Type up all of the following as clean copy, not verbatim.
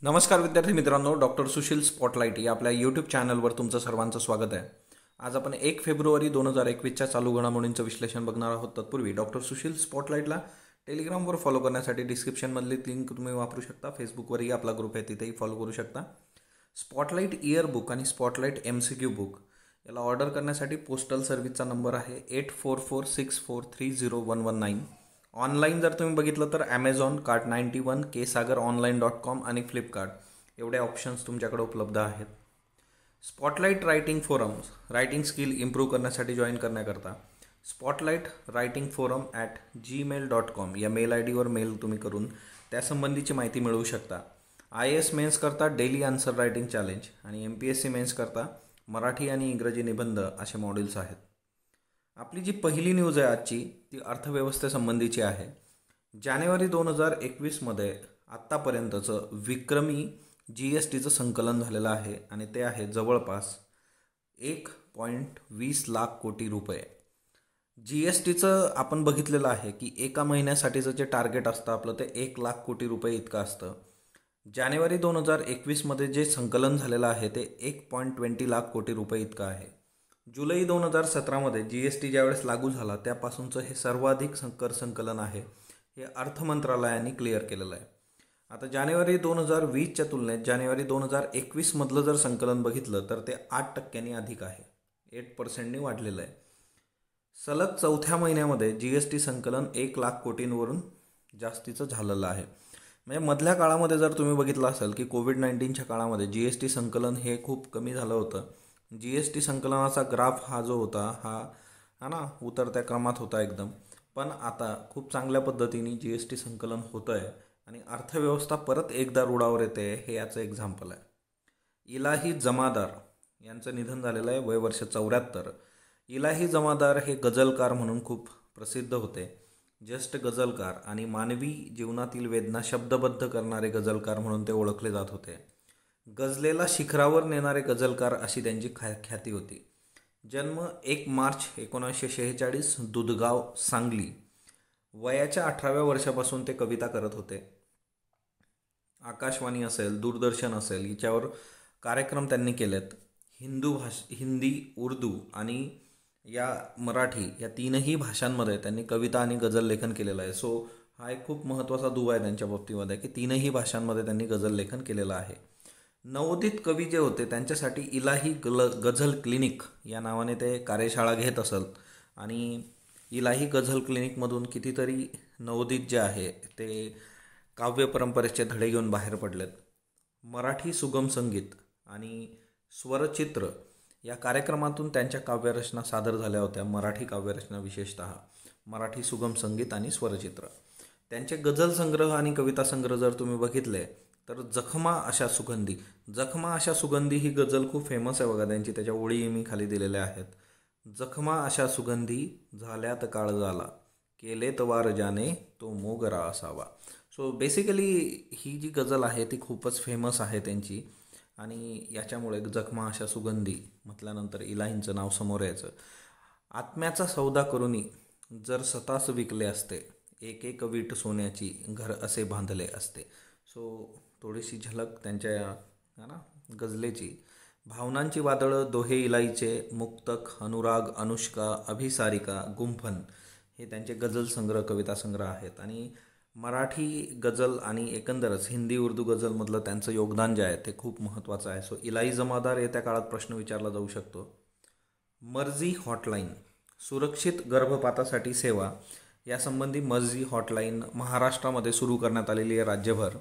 नमस्कार विद्यार्थी मित्रांनो, डॉक्टर सुशील स्पॉटलाइट या आपल्या यूट्यूब चॅनलवर तुमचं सर्वांचं स्वागत आहे। आज आपण 1 फेब्रुवारी 2021च्या चालू घडामोडींचं विश्लेषण बघणार आहोत। तत्पूर्वी डॉक्टर सुशील स्पॉटलाइटला टेलिग्रामवर फॉलो करण्यासाठी डिस्क्रिप्शनमधली लिंक तुम्ही वापरू शकता। फेसबुकवरही आपला ग्रुप आहे, तिथेही फॉलो करू शकता। स्पॉटलाइट इयर बुक आणि स्पॉटलाइट MCQ बुक याला ऑर्डर करण्यासाठी पोस्टल सर्व्हिसचा नंबर आहे 8446430119। ऑनलाईन जर तुम्ही बघितलं तर ॲमेझॉन, Cart91, kesagaronline.com आणि फ्लिपकार्ट एवढे ऑप्शन्स तुमच्याकडे उपलब्ध आहेत। Spotlight writing forums writing skill improve करण्यासाठी जॉईन करण्याकरता स्पॉटलाइट रायटिंग फोरम @gmail.com या मेल ID वर मेल तुम्ही करून त्यासंबंधीची माहिती मिळवू शकता। IAS मेन्स करता डेली आन्सर रायटिंग चॅलेंज आणि MPSC मेन्स करता मराठी आणि इंग्रजी निबंध असे मॉड्यूल्स आहेत। आपली जी पहिली न्यूज आहे आजची ती अर्थव्यवस्थेसंबंधीची आहे। जानेवारी 2021मध्ये आत्तापर्यंतचं विक्रमी GSTचं संकलन झालेलं आहे आणि ते आहे जवळपास 1.20 लाख कोटी रुपये। GSTचं आपण बघितलेलं आहे की एका महिन्यासाठीचं जे टार्गेट असतं आपलं ते 1 लाख कोटी रुपये इतकं असतं। जानेवारी 2021मध्ये जे संकलन झालेलं आहे ते 1.20 लाख कोटी रुपये इतकं आहे। जुलै 2017मध्ये GST ज्यावेळेस लागू झाला त्यापासूनचं हे सर्वाधिक कर संकलन आहे, हे अर्थ मंत्रालयाने क्लिअर केलेलं आहे। आता जानेवारी 2020च्या तुलनेत जानेवारी 2021मधलं जर संकलन बघितलं तर ते 8% अधिक आहे, 8% वाढलेलं आहे। सलग चौथ्या महिन्यामध्ये GST संकलन 1 लाख कोटींवरून जास्तीचं झालेलं आहे। म्हणजे मधल्या काळामध्ये जर तुम्ही बघितलं असेल की कोविड-19च्या काळामध्ये GST संकलन हे खूप कमी झालं होतं। GST संकलनाचा ग्राफ हा जो होता हा ना उतरत्या क्रमात होता एकदम, पण आता खूप चांगल्या पद्धतीने GST संकलन होतं आहे आणि अर्थव्यवस्था परत एकदा रुळावर येते, हे याचं एक्झाम्पल आहे। इलाही जमादार यांचं निधन झालेलं आहे, वय वर्ष 74। इलाही जमादार हे गझलकार म्हणून खूप प्रसिद्ध होते, ज्येष्ठ गझलकार आणि मानवी जीवनातील वेदना शब्दबद्ध करणारे गझलकार म्हणून ते ओळखले जात होते। गझलेला शिखरावर नेणारे गझलकार अशी त्यांची ख्याती होती। जन्म 1 मार्च 1946, दुधगाव, सांगली। वयाच्या 18व्या वर्षापासून ते कविता करत होते। आकाशवाणी असेल, दूरदर्शन असेल याच्यावर कार्यक्रम त्यांनी केलेत। हिंदी, उर्दू आणि या मराठी या तीनही भाषांमध्ये त्यांनी कविता आणि गझल लेखन केलेलं आहे। सो हा एक खूप महत्त्वाचा दुवा आहे त्यांच्या बाबतीमध्ये की तीनही भाषांमध्ये त्यांनी गझल लेखन केलेलं आहे। नवोदित कवी जे होते त्यांच्यासाठी इलाही गझल क्लिनिक या नावाने ते कार्यशाळा घेत असत आणि इलाही गझल क्लिनिकमधून कितीतरी नवोदित जे आहे ते काव्य परंपरेचे धडे घेऊन बाहेर पडलेत। मराठी सुगम संगीत आणि स्वरचित्र या कार्यक्रमातून त्यांच्या काव्यरचना सादर झाल्या होत्या। मराठी काव्यरचना विशेषतः मराठी सुगम संगीत आणि स्वरचित्र। त्यांचे गझल संग्रह आणि कविता संग्रह जर तुम्ही बघितले तर जखमा अशा सुगंधी ही गझल खूप फेमस आहे बघा त्यांची, त्याच्या ओळी मी खाली दिलेल्या आहेत। जखमा अशा सुगंधी झाल्यात काळजाला, केलेत वार जाने तो मोगरा असावा। सो बेसिकली ही जी गझल आहे ती खूपच फेमस आहे त्यांची आणि याच्यामुळे जखमा अशा सुगंधी म्हटल्यानंतर इलाहींचं नाव समोर यायचं। आत्म्याचा सौदा करूनी जर स्वतःच विकले असते, एक एक वीट सोन्याची घर असे बांधले असते। सो थोडीशी झलक त्यांच्या गझलेची। भावनांची वादळं दोहे इलाहीचे, मुक्तक, अनुराग, अनुष्का, अभिसारिका, गुंफन हे त्यांचे गझल संग्रह कविता संग्रह आहेत। आणि मराठी गझल आणि एकंदरच हिंदी उर्दू गझलमधलं त्यांचं योगदान जे आहे ते खूप महत्त्वाचं आहे। सो इलाही जमादार येत्या काळात प्रश्न विचारला जाऊ शकतो। मर्जी हॉटलाईन सुरक्षित गर्भपातासाठी सेवा यासंबंधी मर्जी हॉटलाईन महाराष्ट्रामध्ये सुरू करण्यात आलेली आहे राज्यभर।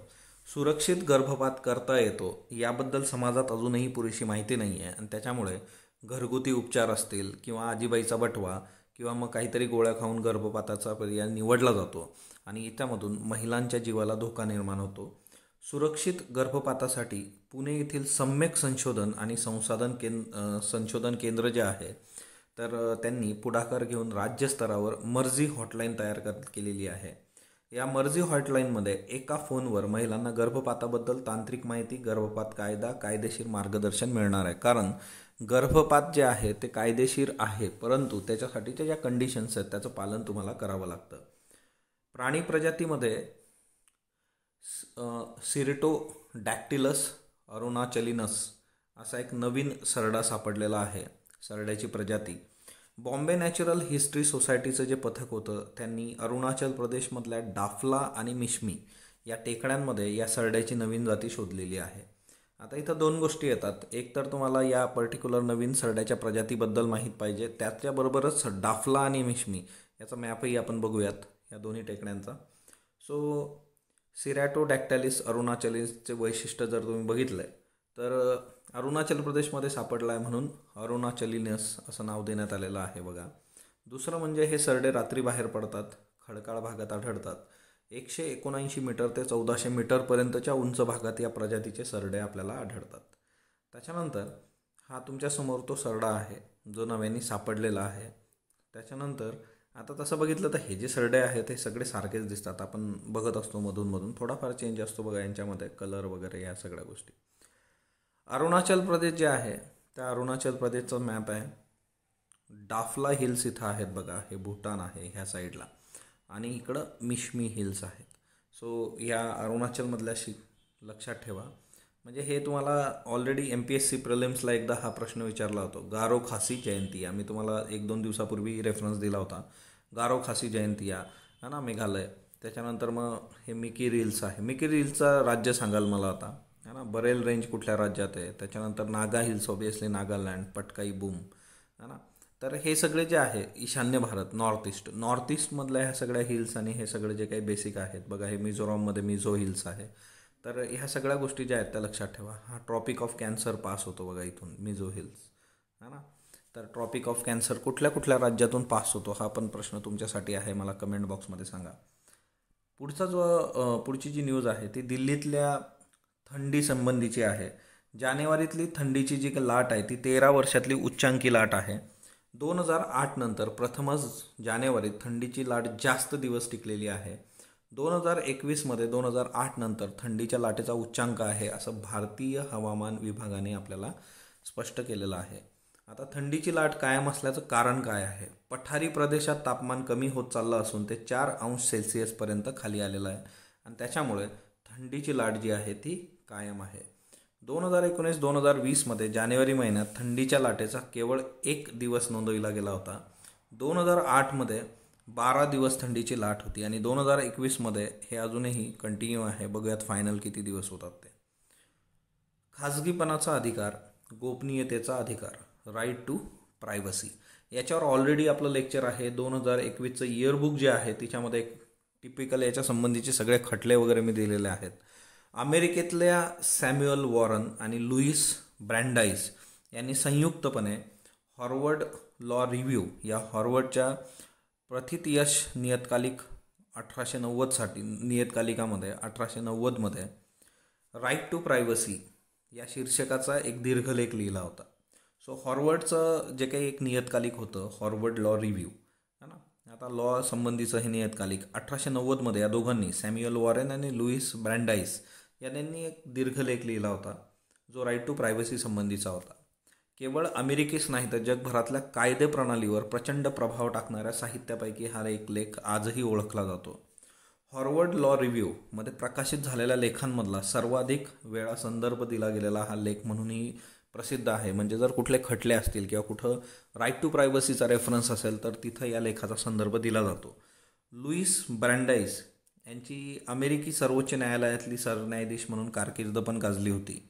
सुरक्षित गर्भपात करता येतो याबद्दल समाजात अजूनही पुरेशी माहिती नाही आहे आणि त्याच्यामुळे घरगुती उपचार असतील किंवा आजीबाईचा बटवा किंवा मग काहीतरी गोळ्या खाऊन गर्भपाताचा पर्याय निवडला जातो आणि त्यामधून महिलांच्या जीवाला धोका निर्माण होतो। सुरक्षित गर्भपातासाठी पुणे येथील सम्यक संशोधन आणि संशोधन केंद्र जे आहे तर त्यांनी पुढाकार घेऊन राज्यस्तरावर मर्जी हॉटलाईन तयार केलेली आहे। या मर्जी हॉटलाईनमध्ये एका फोनवर महिलांना गर्भपाताबद्दल तांत्रिक माहिती, गर्भपात कायदा, कायदेशीर मार्गदर्शन मिळणार आहे। कारण गर्भपात जे आहे ते कायदेशीर आहे, परंतु त्याच्यासाठीच्या ज्या कंडिशन्स आहेत त्याचं पालन तुम्हाला करावं लागतं। प्राणी प्रजातीमध्ये सिरिटोडॅक्टिलस अरुणाचलिनस असा एक नवीन सरडा सापडलेला आहे, सरड्याची प्रजाती. बॉम्बे नॅचरल हिस्ट्री सोसायटीचं जे पथक होतं त्यांनी अरुणाचल प्रदेशमधल्या डाफला आणि मिश्मी या टेकड्यांमध्ये या सरड्याची नवीन जाती शोधलेली आहे. आता इथं दोन गोष्टी येतात. एक तर तुम्हाला या पर्टिक्युलर नवीन सरड्याच्या प्रजातीबद्दल माहीत पाहिजे, त्याच्याबरोबरच डाफला आणि मिश्मी याचा मॅपही आपण बघूयात या दोन्ही टेकड्यांचा. सो सिरॅटोडॅक्टॅलिस अरुणाचलिसचे वैशिष्ट्य जर तुम्ही बघितलं तर अरुणाचल प्रदेशमध्ये सापडला आहे म्हणून अरुणाचलिनस असं नाव देण्यात आलेलं आहे बघा. दुसरं म्हणजे हे सरडे रात्री बाहेर पडतात, खडकाळ भागात आढळतात. 179 मीटर ते 1400 मीटरपर्यंतच्या उंच भागात या प्रजातीचे सरडे आपल्याला आढळतात. त्याच्यानंतर हा तुमच्यासमोर तो सरडा आहे जो नव्याने सापडलेला आहे. त्याच्यानंतर आता तसं बघितलं तर हे जे सरडे आहेत हे सगळे सारखेच दिसतात, आपण बघत असतो मधून थोडाफार चेंज असतो बघा यांच्यामध्ये, कलर वगैरे या सगळ्या गोष्टी. अरुणाचल प्रदेश जे आहे त्या अरुणाचल प्रदेशचा मॅप आहे. डाफला हिल्स इथं आहेत बघा, हे भूटान आहे ह्या साईडला, आणि इकडं मिश्मी हिल्स आहेत. सो या अरुणाचलमधल्याशी लक्षात ठेवा. म्हणजे हे तुम्हाला ऑलरेडी MPSC प्रिलिम्सला एकदा हा प्रश्न विचारला होता. गारो खासी जयंतिया, मी तुम्हाला 1-2 दिवसापूर्वी रेफरन्स दिला होता. गारो खासी जयंतिया है ना, मेघालय. त्याच्यानंतर मग हे मिकी रिल्स आहे. मिकी रिल्सचा राज्य सांगाल मला आता, है ना. बरेल रेंज कुठल्या राज्यात आहे. त्याच्यानंतर Naga hills, obviously Nagaland, Patkai boom, है ना. तर हे सगळे जे आहे ईशान्य भारत, नॉर्थ ईस्टमधल्या ह्या सगळ्या हिल्स आणि हे सगळे जे काही बेसिक आहेत बघा, हे मिझोराममध्ये मिझो हिल्स आहे. तर ह्या सगळ्या गोष्टी ज्या आहेत त्या लक्षात ठेवा. हा ट्रॉपिक ऑफ कॅन्सर पास होतो बघा इथून, मिझो हिल्स, है ना. तर ट्रॉपिक ऑफ कॅन्सर कुठल्या कुठल्या राज्यातून पास होतो हा पण प्रश्न तुमच्यासाठी आहे, मला कमेंट बॉक्समध्ये सांगा. पुढची जी न्यूज आहे ती दिल्लीतल्या थंडी संबंधीची आहे. जानेवारीतली थंडीची जी लाट आहे ती 13 वर्षातली उच्चांकी लाट आहे. 2008 नंतर प्रथमच जानेवारीत थंडीची लाट जास्त दिवस टिकलेली आहे. 2021मध्ये 2008 नंतर थंडीच्या लाटेचा उच्चांक आहे असं भारतीय हवामान विभागाने आपल्याला स्पष्ट केलेलं आहे. आता थंडीची लाट कायम असल्याचं कारण काय आहे? पठारी प्रदेशात तापमान कमी होत चाललं असून ते 4°C खाली आलेलं आहे आणि त्याच्यामुळे थंडीची लाट जी आहे ती कायम आहे. 2019-2020मध्ये जानेवारी महिन्यात थंडीच्या लाटेचा केवळ 1 दिवस नोंदविला गेला होता. 2008मध्ये 12 दिवस थंडीची लाट होती आणि 2021मध्ये हे अजूनही कंटिन्यू आहे. बघूयात फायनल किती दिवस होतात ते. खाजगीपणाचा अधिकार, गोपनीयतेचा अधिकार, राईट टू प्रायव्हसी, याच्यावर ऑलरेडी आपलं लेक्चर आहे. 2021चं इयरबुक जे आहे तिच्यामध्ये टिपिकल याच्या संबंधीचे सगळे खटले वगैरे मी दिलेले आहेत. अमेरिकेतल्या सॅम्युअल वॉरन आणि लुईस ब्रँडाईस यांनी संयुक्तपणे हार्वर्ड लॉ रिव्ह्यू या हार्वर्डच्या प्रथितयश नियतकालिक 1890साठी नियतकालिकामध्ये 1890मध्ये राईट टू प्रायव्हसी या शीर्षकाचा एक दीर्घलेख लिहिला होता. सो हार्वर्डचं जे काही एक नियतकालिक होतं हार्वर्ड लॉ रिव्ह्यू, है ना. आता लॉ संबंधीचं हे नियतकालिक 1890मध्ये या दोघांनी, सॅम्युअल वॉरेन आणि लुईस ब्रँडाईस यांनी एक दीर्घलेख लिहिला होता जो राईट टू प्रायव्हसी संबंधीचा होता. केवळ अमेरिकेच नाही तर जगभरातल्या कायदे प्रणालीवर प्रचंड प्रभाव टाकणाऱ्या साहित्यापैकी हा एक लेख आजही ओळखला जातो. हार्वर्ड लॉ रिव्ह्यूमध्ये प्रकाशित झालेल्या लेखांमधला सर्वाधिक वेळा संदर्भ दिला गेलेला हा लेख म्हणूनही प्रसिद्ध आहे. म्हणजे जर कुठले खटले असतील किंवा कुठं राईट टू प्रायव्हसीचा रेफरन्स असेल तर तिथं या लेखाचा संदर्भ दिला जातो. लुईस ब्रँडाईस यांची अमेरिकी सर्वोच्च न्यायालयातली सरन्यायाधीश म्हणून कारकीर्द पण गाजली होती.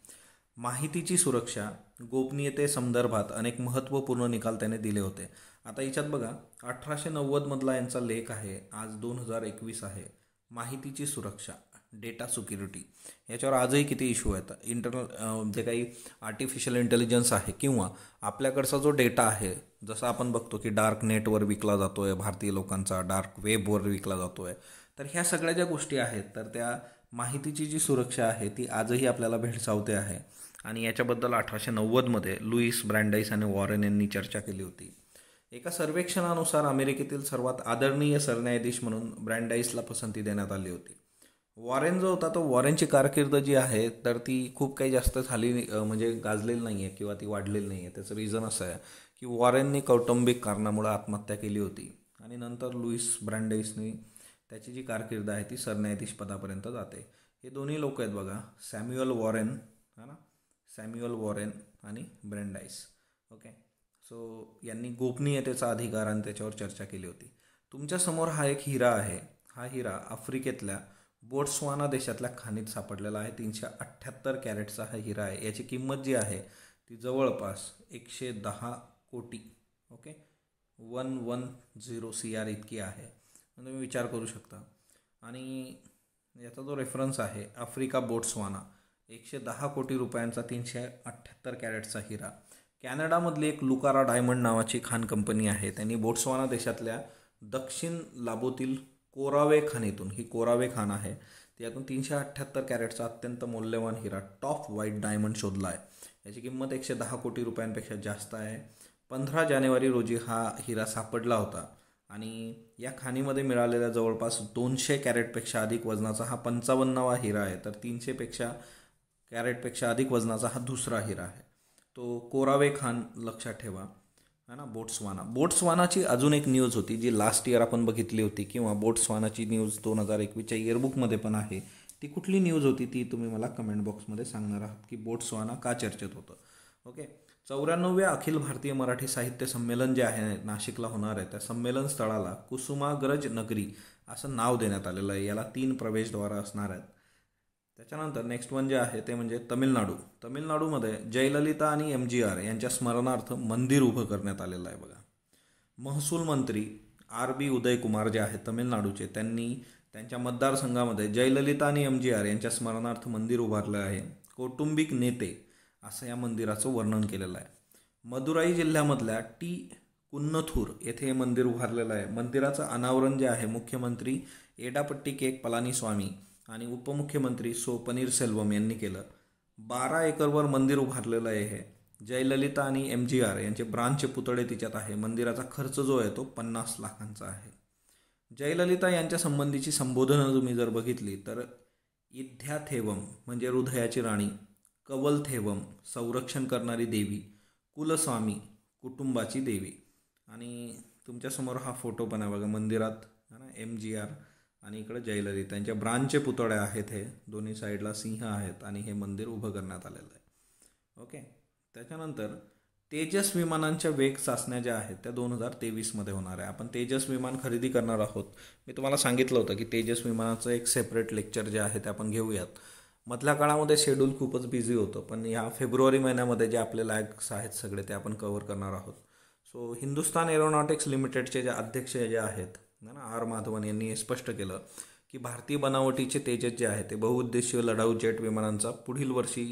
माहितीची सुरक्षा, गोपनीयतेसंदर्भात अनेक महत्त्वपूर्ण निकाल त्याने दिले होते. आता याच्यात बघा 1890मधला यांचा लेख आहे, आज 2021 आहे. माहितीची सुरक्षा, डेटा सिक्युरिटी, याच्यावर आजही किती इश्यू आहेत. इंटरनल जे काही आर्टिफिशियल इंटेलिजन्स आहे किंवा आपल्याकडचा जो डेटा आहे, जसं आपण बघतो की डार्क नेटवर विकला जातो आहे भारतीय लोकांचा, डार्क वेबवर विकला जातो आहे, तर ह्या सगळ्या ज्या गोष्टी आहेत तर त्या माहितीची जी सुरक्षा आहे ती आजही आपल्याला भेडसावते आहे. आणि याच्याबद्दल 1890मध्ये लुईस ब्रँडाईस आणि वॉरेन यांनी चर्चा केली होती. एका सर्वेक्षणानुसार अमेरिकेतील सर्वात आदरणीय सरन्यायाधीश म्हणून ब्रँडाईसला पसंती देण्यात आली होती. वॉरेन जो होता तो, वॉरेनची कारकीर्द जी आहे तर ती खूप काही जास्त झाली म्हणजे गाजलेली नाही आहे किंवा ती वाढलेली नाही आहे. त्याचं रिझन असं आहे की वॉरेनने कौटुंबिक कारणामुळे आत्महत्या केली होती आणि नंतर लुईस ब्रँडाईसनी त्याची जी कारकीर्द आहे ती सरन्यायाधीश पदापर्यंत जाते. हे दोन्ही लोक आहेत बघा, सॅम्युअल वॉरेन, है ना, सॅम्युअल वॉरेन आणि ब्रेंडाईस. ओके, सो यांनी गोपनीयतेचा अधिकार आणि त्याच्यावर चर्चा केली होती. तुमच्यासमोर हा एक हिरा आहे. हा हिरा आफ्रिकेतल्या बोट्सवाना देशातल्या खाणीत सापडलेला आहे. 378 कॅरेटचा हा हिरा आहे. याची किंमत जी आहे ती जवळपास 110 कोटी, ओके, 110 CR इतकी आहे. तुम्ही विचार करू शकता. आणि याचा जो रेफरन्स आहे आफ्रिका बोट्सवाना, 110 कोटी रुपयांचा 378 कॅरेटचा हिरा. कॅनडामधली एक लुकारा डायमंड नावाची खाण कंपनी आहे. त्यांनी बोट्सवाना देशातल्या दक्षिण लाबोतील कोरावे खाणीतून, ही कोरावे खाण आहे, त्यातून 378 कॅरेटचा अत्यंत मौल्यवान हिरा टॉप व्हाईट डायमंड शोधला आहे. याची किंमत 110 कोटी रुपयांपेक्षा जास्त आहे. 15 जानेवारी रोजी हा हिरा सापडला होता आणि या खाणीमध्ये मिळालेल्या जवळपास 200 कॅरेटपेक्षा अधिक वजनाचा हा 55वा हिरा आहे. तर 300 कॅरेटपेक्षा अधिक वजनाचा हा दुसरा हिरा आहे. तो कोरावे खान लक्षात ठेवा, है ना. बोट्सवानाची अजून एक न्यूज होती जी लास्ट इयर आपण बघितली होती, किंवा बोट्सवानाची न्यूज 2021च्या इयरबुकमध्ये पण आहे. ती कुठली न्यूज होती ती तुम्ही मला कमेंट बॉक्समध्ये सांगणार आहात की बोट्सवाना का चर्चेत होतं. ओके, 94व्या अखिल भारतीय मराठी साहित्य संमेलन जे आहे नाशिकला होणार आहे, त्या संमेलन स्थळाला कुसुमाग्रज नगरी असं नाव देण्यात आलेलं आहे. याला 3 प्रवेशद्वार असणार आहेत. त्याच्यानंतर नेक्स्ट वन जे आहे ते म्हणजे तमिळनाडूमध्ये जयललिता आणि MGR यांच्या स्मरणार्थ मंदिर उभं करण्यात आलेलं आहे बघा. महसूल मंत्री RB उदयकुमार जे आहेत तमिळनाडूचे, त्यांनी त्यांच्या मतदारसंघामध्ये जयललिता आणि MGR यांच्या स्मरणार्थ मंदिर उभारलं आहे. कौटुंबिक नेते असं या मंदिराचं वर्णन केलेलं आहे. मदुराई जिल्ह्यामधल्या कुन्नथूर येथे हे मंदिर उभारलेलं आहे. मंदिराचं अनावरण जे आहे मुख्यमंत्री एडापट्टी के पलानीस्वामी आणि उपमुख्यमंत्री पनीरसेल्वम यांनी केलं. 12 एकरवर मंदिर उभारलेलं आहे. हे जयललिता आणि MGR यांचे ब्रांचचे पुतळे तिच्यात आहे. मंदिराचा खर्च जो आहे तो 50 लाखांचा आहे. जयललिता यांच्या संबंधीची संबोधनं तुम्ही जर बघितली तर इद्ध्याथेवम म्हणजे हृदयाची राणी, कवलथेवम संरक्षण करणारी देवी, कुलस्वामी कुटुंबाची देवी. आणि तुमच्यासमोर हा फोटो पण आहे बघा मंदिरात, है ना, MGR आणि इकडे जयललिता यांच्या ब्रांचचे पुतळे आहेत. हे दोन्ही साईडला सिंह आहेत आणि हे मंदिर उभं करण्यात आलेलं आहे. ओके, त्याच्यानंतर तेजस विमानांच्या वेग चाचण्या ज्या आहेत त्या 2023मध्ये होणार आहे. आपण तेजस विमान खरेदी करणार आहोत. मी तुम्हाला सांगितलं होतं की तेजस विमानाचं एक सेपरेट लेक्चर जे आहे ते आपण घेऊयात. मधल्या काळामध्ये शेड्यूल खूपच बिझी होतं, पण ह्या फेब्रुवारी महिन्यामध्ये जे आपले लॅग्स आहेत सगळे ते आपण कव्हर करणार आहोत. सो हिंदुस्तान एरोनॉटिक्स लिमिटेडचे जे अध्यक्ष जे आहेत ना R माधवन यांनी हे स्पष्ट केलं की भारतीय बनावटीचे तेजस जे आहे ते बहुउद्देशीय लढाऊ जेट विमानांचा पुढील वर्षी,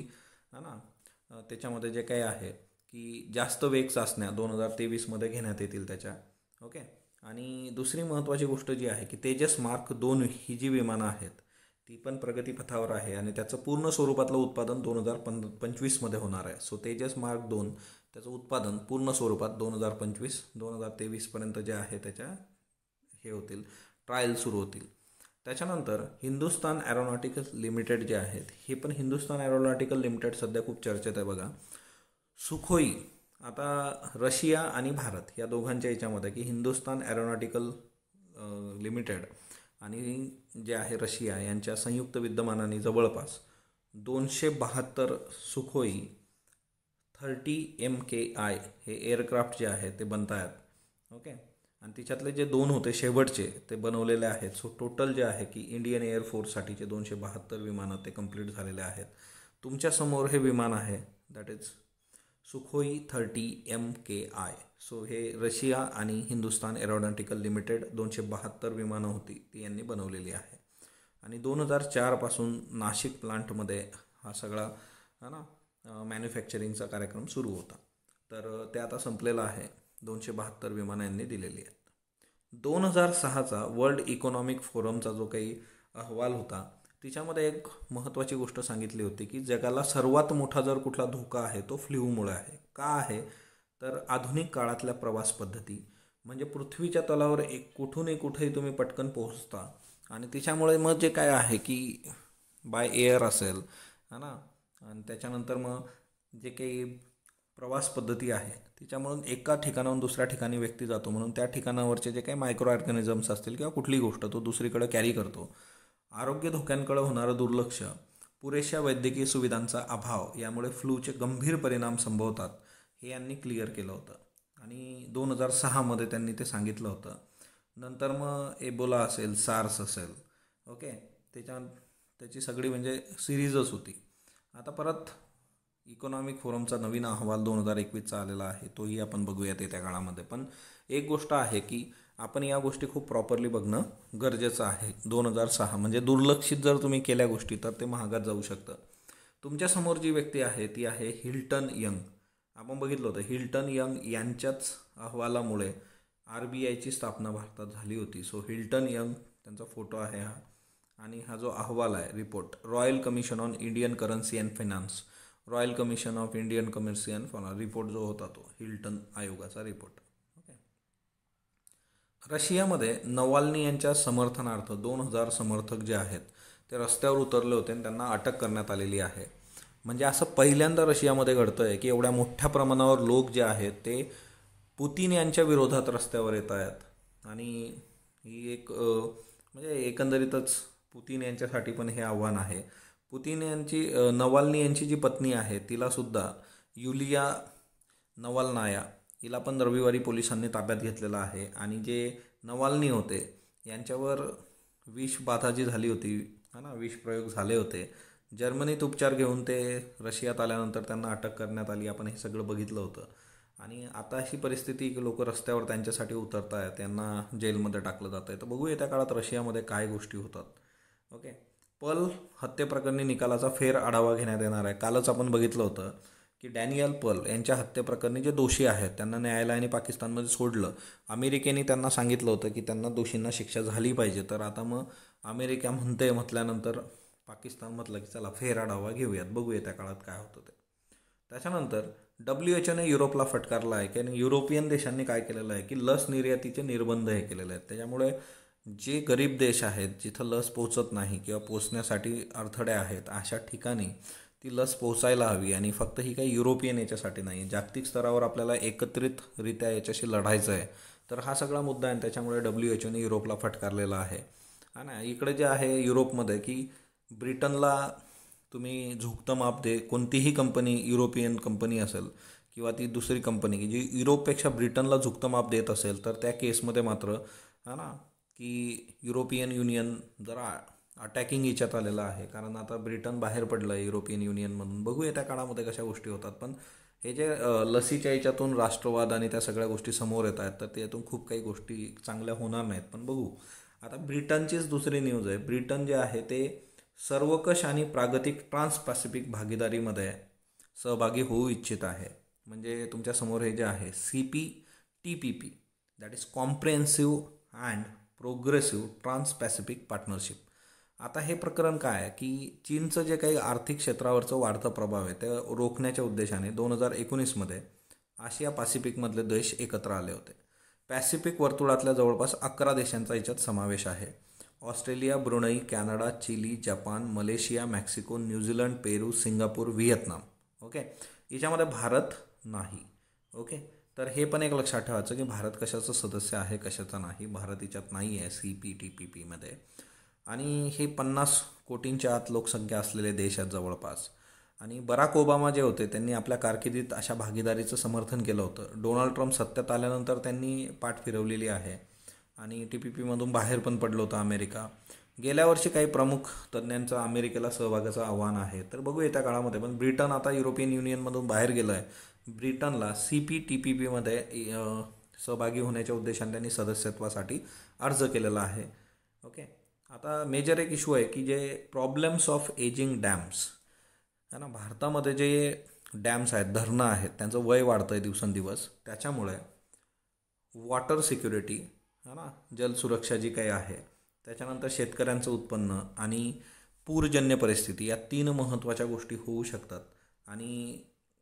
है ना, त्याच्यामध्ये जे काही आहे की जास्त वेग चाचण्या 2023मध्ये घेण्यात येतील त्याच्या. ओके, आणि दुसरी महत्त्वाची गोष्ट जी आहे की तेजस मार्क 2 ही जी विमानं आहेत ती पण प्रगतीपथावर आहे आणि त्याचं पूर्ण स्वरूपातलं उत्पादन 2025मध्ये होणार आहे. सो तेजस मार्क 2 त्याचं उत्पादन पूर्ण स्वरूपात 2025-2023पर्यंत जे आहे त्याच्या हे होतील, ट्रायल सुरू होतील. त्याच्यानंतर हिंदुस्तान एरोनॉटिकल लिमिटेड जे आहेत हे पण हिंदुस्तान एरोनॉटिकल लिमिटेड सध्या खूप चर्चेत आहे बघा. सुखोई, आता रशिया आणि भारत या दोघांच्या याच्यामध्ये की हिंदुस्तान एरोनॉटिकल लिमिटेड आणि जे आहे रशिया यांच्या संयुक्त विद्यमानाने जवळपास 272 सुखोई 30 MKI हे एअरक्राफ्ट जे आहे ते बनत आहेत. ओके, आणि तिच्यातले जे 2 होते शेवटचे ते बनवलेले आहेत. सो टोटल जे आहे की इंडियन एअरफोर्ससाठीचे 272 विमानं ते कंप्लीट झालेले आहेत. तुमच्यासमोर हे विमान आहे, that is Sukhoi 30 MKI. So हे रशिया आणि हिंदुस्तान एरोनॉटिकल लिमिटेड 272 विमानं होती ती यांनी बनवलेली आहे. आणि 2004पासून नाशिक प्लांटमध्ये हा सगळा, है ना, मॅन्युफॅक्चरिंगचा कार्यक्रम सुरू होता. तर ते आता संपलेला आहे. 272 विमानं यांनी दिलेली आहेत. 2006चा वर्ल्ड इकॉनॉमिक फोरमचा जो काही अहवाल होता तिच्यामध्ये एक महत्त्वाची गोष्ट सांगितली होती की जगाला सर्वात मोठा जर कुठला धोका आहे तो फ्ल्यूमुळे आहे. का आहे तर आधुनिक काळातल्या प्रवास पद्धती म्हणजे पृथ्वीच्या तलावर कुठूनही कुठेही तुम्ही पटकन पोहोचता आणि तिच्यामुळे मग जे काय आहे की बाय एअर असेल, है ना, आणि त्याच्यानंतर मग जे काही प्रवास पद्धती आहे तिच्यामुळून एका ठिकाणाहून दुसऱ्या ठिकाणी व्यक्ती जातो म्हणून त्या ठिकाणावरचे जे काही मायक्रो ऑर्गॅनिझम्स असतील किंवा कुठली गोष्ट तो दुसरीकडे कॅरी करतो. आरोग्य धोक्यांकडे होणारं दुर्लक्ष, पुरेशा वैद्यकीय सुविधांचा अभाव यामुळे फ्लूचे गंभीर परिणाम संभवतात हे यांनी क्लिअर केलं होतं. आणि 2006मध्ये त्यांनी ते सांगितलं होतं. नंतर मग एबोला असेल, सार्स असेल, ओके, त्याची सगळी म्हणजे सिरीजच होती. आता परत इकॉनॉमिक फोरमचा नवीन अहवाल 2021चा आलेला आहे, तोही आपण बघूयात येत्या काळामध्ये. पण एक गोष्ट आहे की आपण या गोष्टी खूप प्रॉपरली बघणं गरजेचं आहे. 2006 म्हणजे दुर्लक्षित जर तुम्ही केल्या गोष्टी तर ते महागात जाऊ शकतं. तुमच्यासमोर जी व्यक्ती आहे ती आहे हिल्टन यंग. आपण बघितलं होतं हिल्टन यंग यांच्याच अहवालामुळे RBIची स्थापना भारतात झाली होती. सो हिल्टन यंग त्यांचा फोटो आहे हा. आणि हा जो अहवाल आहे, report, royal commission on Indian currency and finance, royal commission of Indian currency and finance report जो होता तो हिल्टन आयोगाचा रिपोर्ट. ओके. रशियामध्ये नवाल्नी यांच्या समर्थनार्थ 2000 समर्थक जे आहेत ते रस्त्यावर उतरले होते आणि त्यांना अटक करण्यात आलेली आहे. म्हणजे असं पहिल्यांदा रशियामध्ये घडतं आहे की एवढ्या मोठ्या प्रमाणावर लोक जे आहेत ते पुतीन यांच्या विरोधात रस्त्यावर येत आहेत. आणि ही एक म्हणजे एकंदरीतच पुतीन यांच्यासाठी पण हे आव्हान आहे. पुतीन यांची नवाल्नी यांची जी पत्नी आहे तिलासुद्धा, युलिया नवाल्नाया, हिला पण रविवारी पोलिसांनी ताब्यात घेतलेलं आहे. आणि जे नवाल्नी होते यांच्यावर विषबाधा जी झाली होती, हा ना, विषप्रयोग झाले होते, जर्मनीत उपचार घेऊन ते रशियात आल्यानंतर त्यांना अटक करण्यात आली. आपण हे सगळं बघितलं होतं. आणि आता अशी परिस्थिती की लोक रस्त्यावर त्यांच्यासाठी उतरत आहेत, त्यांना जेलमध्ये टाकलं जातं आहे. तर बघू येत्या काळात रशियामध्ये काय गोष्टी होतात. ओके. पल हत्येप्रकरणी निकालाचा फेर आढावा घेण्यात येणार आहे. कालच आपण बघितलं होतं की डॅनियल पल यांच्या हत्येप्रकरणी जे दोषी आहेत त्यांना न्यायालयाने पाकिस्तानमध्ये सोडलं. अमेरिकेने त्यांना सांगितलं होतं की त्यांना दोषींना शिक्षा झाली पाहिजे. तर आता मग अमेरिका म्हटल्यानंतर पाकिस्तान म्हटलं की चला फेर आढावा घेऊयात, बघूया त्या काळात काय होतं ते. त्याच्यानंतर WHOने युरोपला फटकारला आहे की युरोपियन देशांनी काय केलेलं आहे की लस निर्यातीचे निर्बंध हे केलेले आहेत. त्याच्यामुळे जे गरीब देश आहेत जिथं लस पोहोचत नाही किंवा पोचण्यासाठी अडथळे आहेत अशा ठिकाणी ती लस पोचायला हवी. आणि फक्त ही काही युरोपियन याच्यासाठी नाही, जागतिक स्तरावर आपल्याला एकत्रितरित्या याच्याशी लढायचं आहे. तर हा सगळा मुद्दा आहे. त्याच्यामुळे WHOने युरोपला फटकारलेला आहे. हा ना, इकडे जे आहे युरोपमध्ये की ब्रिटनला तुम्ही झुकतं माप दे, कोणतीही कंपनी, युरोपियन कंपनी असेल किंवा ती दुसरी कंपनी की जी युरोपपेक्षा ब्रिटनला झुकतं माप देत असेल तर त्या केसमध्ये मात्र हा ना की युरोपियन युनियन जरा अटॅकिंग याच्यात आलेलं आहे. कारण आता ब्रिटन बाहेर पडलं आहे युरोपियन युनियनमधून. बघूया त्या काळामध्ये कशा गोष्टी होतात. पण हे जे लसीच्या याच्यातून राष्ट्रवाद आणि त्या सगळ्या गोष्टी समोर येत आहेत तर त्यातून खूप काही गोष्टी चांगल्या होणार नाहीत. पण बघू. आता ब्रिटनचीच दुसरी न्यूज आहे. ब्रिटन जे आहे ते सर्वकष आणि प्रागतिक ट्रान्स पॅसिफिक भागीदारीमध्ये सहभागी होऊ इच्छित आहे. म्हणजे तुमच्यासमोर हे जे आहे CPTPP, that is comprehensive and progressive trans Pacific partnership. आता हे प्रकरण काय आहे की चीनचं जे काही आर्थिक क्षेत्रावरचं वाढतं प्रभाव आहे ते रोखण्याच्या उद्देशाने 2019मध्ये आशिया पॅसिफिकमधले देश एकत्र आले होते. पॅसिफिक वर्तुळातल्या जवळपास 11 देशांचा याच्यात समावेश आहे. Australia, Brunei, Canada, Chile, Japan, Malaysia, Mexico, New Zealand, Peru, Singapore, Vietnam. Okay. याच्यामध्ये भारत नाही. ओके. तर हे पण एक लक्षात ठेवायचं की भारत कशाचं सदस्य आहे, कशाचा नाही. भारत याच्यात नाही आहे CPTPPमध्ये. आणि हे 50 कोटींच्या आत लोकसंख्या असलेले देश आहेत जवळपास. आणि बराक ओबामा जे होते त्यांनी आपल्या कारकिर्दीत अशा भागीदारीचं समर्थन केलं होतं. डोनाल्ड ट्रम्प सत्तेत आल्यानंतर त्यांनी पाठ फिरवलेली आहे आणि TPPमधून बाहेर पण पडलं होतं अमेरिका. गेल्या वर्षी काही प्रमुख तज्ज्ञांचं अमेरिकेला सहभागाचं आव्हान आहे. तर बघू येत्या काळामध्ये. पण ब्रिटन आता युरोपियन युनियनमधून बाहेर गेलं आहे. ब्रिटनला CPTPPमध्ये सहभागी होण्याच्या उद्देशाने त्यांनी सदस्यत्वासाठी अर्ज केलेला आहे. ओके. आता मेजर एक इश्यू आहे की जे प्रॉब्लेम्स ऑफ एजिंग डॅम्स है ना, भारतामध्ये जे डॅम्स आहेत, धरणं आहेत, त्यांचं वय वाढतं आहे दिवसेंदिवस. त्याच्यामुळे वॉटर सिक्युरिटी है ना, जलसुरक्षा जी काही आहे, त्याच्यानंतर शेतकऱ्यांचं उत्पन्न आणि पूरजन्य परिस्थिती या 3 महत्त्वाच्या गोष्टी होऊ शकतात. आणि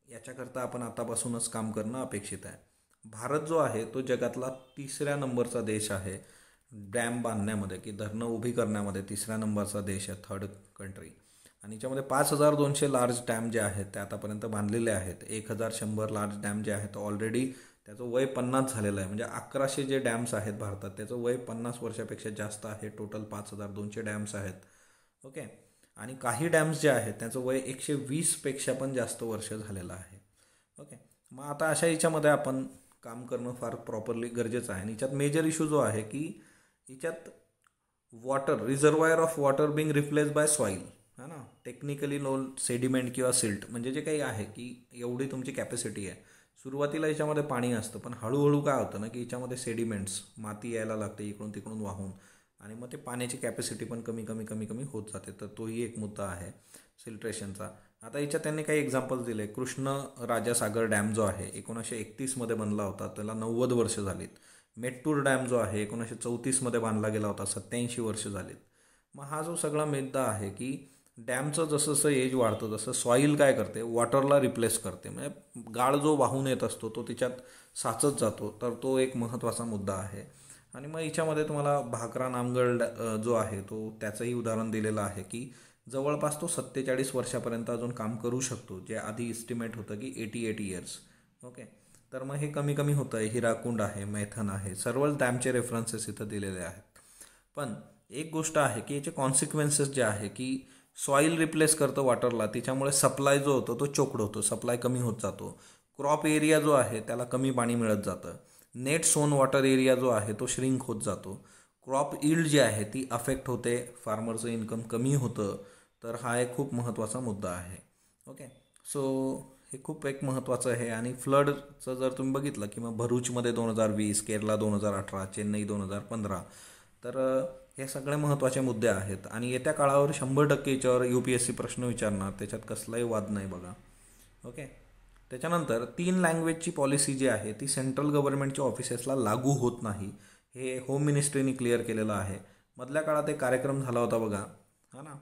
याच्याकरता आपण आतापासूनच काम करणं अपेक्षित आहे. भारत जो आहे तो जगातला 3ऱ्या नंबरचा देश आहे डॅम बांधण्यामध्ये, की धरणं उभी करण्यामध्ये 3ऱ्या नंबरचा देश आहे, 3rd कंट्री. आणि याच्यामध्ये 5200 लार्ज डॅम जे आहेत ते आतापर्यंत बांधलेले आहेत. 1100 लार्ज डॅम जे आहेत ऑलरेडी त्याचं वय 50 झालेलं आहे. म्हणजे 1100 जे डॅम्स आहेत भारतात त्याचं वय 50 वर्षापेक्षा जास्त आहे. टोटल 5200 डॅम्स आहेत. ओके. आणि काही डॅम्स जे आहेत त्याचं वय 120पेक्षा पण जास्त वर्ष झालेलं आहे. ओके. मग आता अशा याच्यामध्ये आपण काम करणं फार प्रॉपरली गरजेचं आहे. आणि याच्यात मेजर इश्यू जो आहे की याच्यात water, reservoir of water being replaced by soil, है ना, टेक्निकली नोन सेडिमेंट किंवा सिल्ट, म्हणजे जे काही आहे की एवढी तुमची कॅपॅसिटी आहे. सुरुवातीला याच्यामध्ये पाणी असतं, पण हळूहळू काय होतं ना की याच्यामध्ये सेडिमेंट्स, माती यायला लागते इकडून तिकडून वाहून, आणि मग ते पाण्याची कॅपॅसिटी पण कमी कमी कमी कमी होत जाते. तर तोही एक मुद्दा आहे फिल्ट्रेशनचा. आता याच्यात त्यांनी काही एक्झाम्पल्स दिले. कृष्ण राजासागर डॅम जो आहे 1931मध्ये बनला होता, त्याला 90 वर्ष झालीत. मेट्टूर डॅम जो आहे 1934मध्ये बांधला गेला होता, 87 वर्ष झालीत. मग हा जो सगळा मुद्दा आहे की डॅमचं जसं जसं एज वाढतं तसं सॉईल काय करते, वॉटरला रिप्लेस करते. म्हणजे गाळ जो वाहून येत असतो तो तिच्यात साचत जातो. तर तो एक महत्त्वाचा मुद्दा आहे. आणि मग याच्यामध्ये तुम्हाला भाकरा नामगड जो आहे तो त्याचंही उदाहरण दिलेलं आहे की जवळपास तो 47 वर्षापर्यंत अजून काम करू शकतो, जे आधी इस्टिमेट होतं की 88 इयर्स. ओके. तर मग हे कमी कमी होतं आहे. हिराकुंड आहे, मैथन आहे, सर्वच डॅमचे रेफरन्सेस इथं दिलेले आहेत. पण एक गोष्ट आहे की याचे कॉन्सिक्वेन्सेस जे आहे की सॉईल रिप्लेस करतं वॉटरला, त्याच्यामुळे सप्लाय जो होतो तो चोक्ड होतो, सप्लाय कमी होत जातो. क्रॉप एरिया जो आहे त्याला कमी पाणी मिळत जातं. नेट सोन वॉटर एरिया जो आहे तो श्रिंक होत जातो. क्रॉप ईल्ड जी आहे ती अफेक्ट होते, फार्मरचं इन्कम कमी होतं. तर हा एक खूप महत्त्वाचा मुद्दा आहे. ओके. सो हे खूप एक महत्त्वाचं आहे. आणि फ्लडचं जर तुम्ही बघितलं की मग भरूचमध्ये 2020, केरला 2018, चेन्नई 2015, तर हे सगळे महत्त्वाचे मुद्दे आहेत. आणि येत्या काळावर 100% याच्यावर UPSC प्रश्न विचारणार, त्याच्यात कसलाही वाद नाही बघा. ओके. त्याच्यानंतर 3 लँग्वेजची पॉलिसी जी आहे ती सेंट्रल गव्हर्नमेंटच्या ऑफिसेसला लागू होत नाही, हे होम मिनिस्ट्रीने क्लिअर केलेलं आहे. मधल्या काळात एक कार्यक्रम झाला होता बघा, हा ना,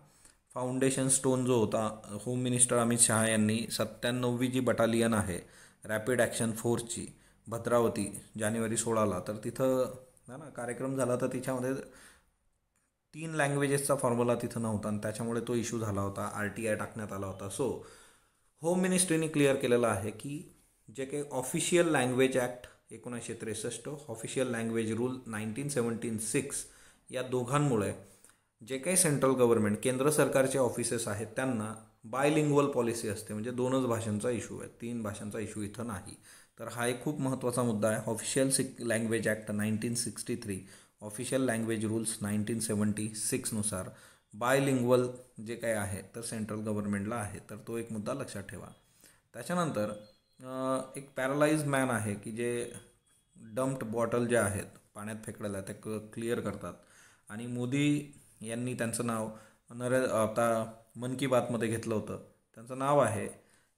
फाउंडेशन स्टोन जो होता, होम मिनिस्टर अमित शहा यांनी 97वी जी बटालियन आहे रॅपिड ॲक्शन फोर्सची, भद्रावती, जानेवारी 16ला, तर तिथं हा ना कार्यक्रम झाला. तर तिच्यामध्ये 3 लँग्वेजेसचा फॉर्म्युला तिथं नव्हता आणि त्याच्यामुळे तो इश्यू झाला होता, RTI टाकण्यात आला होता. सो होम मिनिस्ट्रीने क्लिअर केलेलं आहे की जे काही official language act 1963, official language rule 1976, या दोघांमुळे जे काही सेंट्रल गव्हर्नमेंट, केंद्र सरकारचे ऑफिसेस आहेत त्यांना बायलिंग्वल पॉलिसी असते, म्हणजे 2च भाषांचा इश्यू आहे, 3 भाषांचा इश्यू इथं नाही. तर हा एक खूप महत्त्वाचा मुद्दा आहे. Official language act 1963, official language rules 1976नुसार बायलिंग्वल जे काय आहे तर सेंट्रल गव्हर्नमेंटला आहे. तर तो एक मुद्दा लक्षात ठेवा. त्याच्यानंतर एक पॅरालाइज मॅन आहे की जे डम्प्ड बॉटल जे आहेत पाण्यात फेकलेल्या ते क्लिअर करतात. आणि मोदी यांनी त्यांचं नाव आता मन की बातमध्ये घेतलं होतं. त्यांचं नाव आहे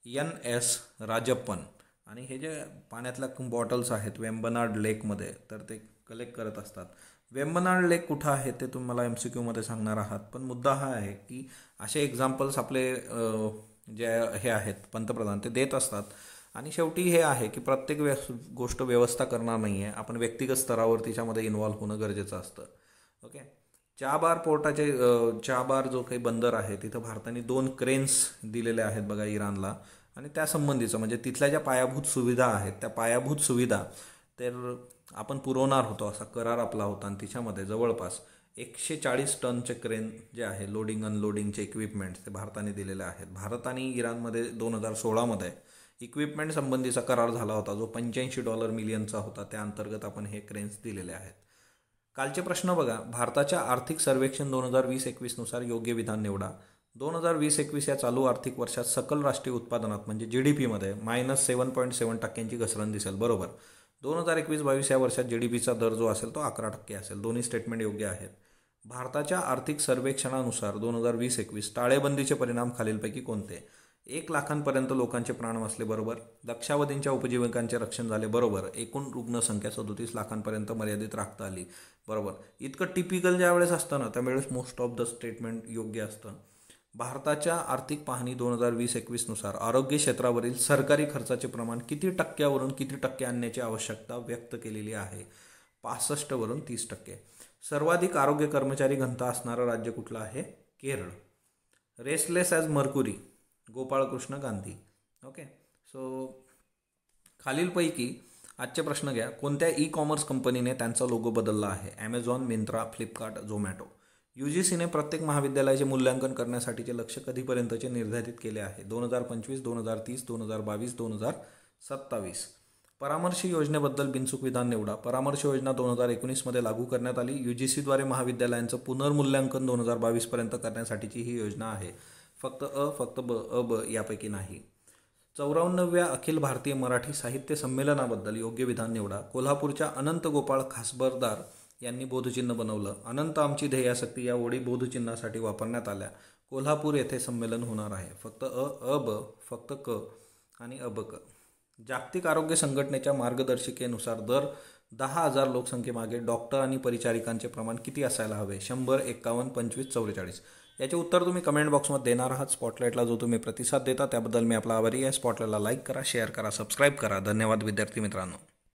NS राजप्पन. आणि हे जे पाण्यातल्या बॉटल्स आहेत वेम्बनाड लेकमध्ये, तर ते कलेक्ट करत असतात. वेम्बनाड लेक कुठं आहे ते तुम्हाला MCQमध्ये सांगणार आहात. पण मुद्दा हा आहे की असे एक्झाम्पल्स आपले जे हे आहेत पंतप्रधान ते देत असतात. आणि शेवटी हे आहे की प्रत्येक गोष्ट व्यवस्था करणार नाही आहे, आपण व्यक्तिगत स्तरावर तिच्यामध्ये इन्व्हॉल्व्ह होणं गरजेचं असतं. ओके. चाबार पोर्टाचे चाबार जो काही बंदर आहे तिथं भारताने 2 क्रेन्स दिलेले आहेत बघा इराणला. आणि त्यासंबंधीचं म्हणजे तिथल्या ज्या पायाभूत सुविधा आहेत त्या पायाभूत सुविधा तर आपण पुरवणार होतो असा करार आपला होता. आणि तिच्यामध्ये जवळपास 140 टनचे क्रेन जे आहे लोडिंग अनलोडिंगचे इक्विपमेंट्स ते भारताने दिलेले आहेत. भारत आणि इराणमध्ये 2016मध्ये इक्विपमेंट संबंधीचा करार झाला होता जो $85 मिलियनचा होता. त्या अंतर्गत आपण हे क्रेन्स दिलेले आहेत. कालचे प्रश्न बघा. भारताच्या आर्थिक सर्वेक्षण 2020-21नुसार योग्य विधान निवडा. 2020-21 या चालू आर्थिक वर्षात सकल राष्ट्रीय उत्पादनात म्हणजे GDPमध्ये -7.7% घसरण दिसेल. बरोबर. 2021-22 या वर्षात GDPचा दर जो असेल तो 11% असेल. दोन्ही स्टेटमेंट योग्य आहेत. भारताच्या आर्थिक सर्वेक्षणानुसार 2020-21 टाळेबंदीचे परिणाम खालीलपैकी कोणते? 1 लाखांपर्यंत लोकांचे प्राण वाचले. बरोबर. लक्षावधींच्या उपजीविकांचे रक्षण झाले. बरोबर. एकूण रुग्णसंख्या 37 लाखांपर्यंत मर्यादित राखता आली. बरोबर. इतकं टिपिकल ज्या वेळेस असतं ना त्यावेळेस मोस्ट ऑफ द स्टेटमेंट योग्य असतं. भारताच्या आर्थिक पाहणी 2020-21नुसार आरोग्य क्षेत्रावरील सरकारी खर्चाचे प्रमाण किती टक्क्यावरून किती टक्के आणण्याची आवश्यकता व्यक्त केलेली आहे? 65वरून 30%. सर्वाधिक आरोग्य कर्मचारी घनता असणारं राज्य कुठलं आहे? Kerala. Restless as mercury, Gopalkrishna Gandhi. Okay. So खालीलपैकी आजचे प्रश्न घ्या. कोणत्या ई-कॉमर्स कंपनीने त्यांचा लोगो बदलला आहे? ॲमेझॉन, मिंत्रा, फ्लिपकार्ट, झोमॅटो. UGCने प्रत्येक महाविद्यालयाचे मूल्यांकन करण्यासाठीचे लक्ष्य कधीपर्यंतचे निर्धारित केले आहे? 2025, 2030, 2022, 2027. परामर्श योजनेबद्दल बिनचूक विधान निवडा. परामर्श योजना 2019मध्ये लागू करण्यात आली. UGCद्वारे महाविद्यालयांचं पुनर्मूल्यांकन 2022पर्यंत करण्यासाठीची ही योजना आहे. फक्त फक्त ब यापैकी नाही. 54व्या अखिल भारतीय मराठी साहित्य संमेलनाबद्दल योग्य विधान निवडा. कोल्हापूरच्या अनंत गोपाळ खासबरदार यांनी बोधचिन्ह बनवलं. अनंत आमची ध्येयासक्ती या ओळी बोधचिन्हासाठी वापरण्यात आल्या. कोल्हापूर येथे संमेलन होणार आहे. फक्त ब फक्त क आणि अबक. जागतिक आरोग्य संघटनेच्या मार्गदर्शिकेनुसार दर 10,000 लोकसंख्येमागे डॉक्टर आणि परिचारिकांचे प्रमाण किती असायला हवे? 100, 51, 25, 44. याचे उत्तर तुम्ही कमेंट बॉक्समध्ये देणार आहात. स्पॉटलाईटला जो तुम्ही प्रतिसाद देता त्याबद्दल मी आपला आभारी आहे. स्पॉटलाईटला लाईक करा, शेअर करा, सबस्क्राईब करा. धन्यवाद विद्यार्थी मित्रांनो.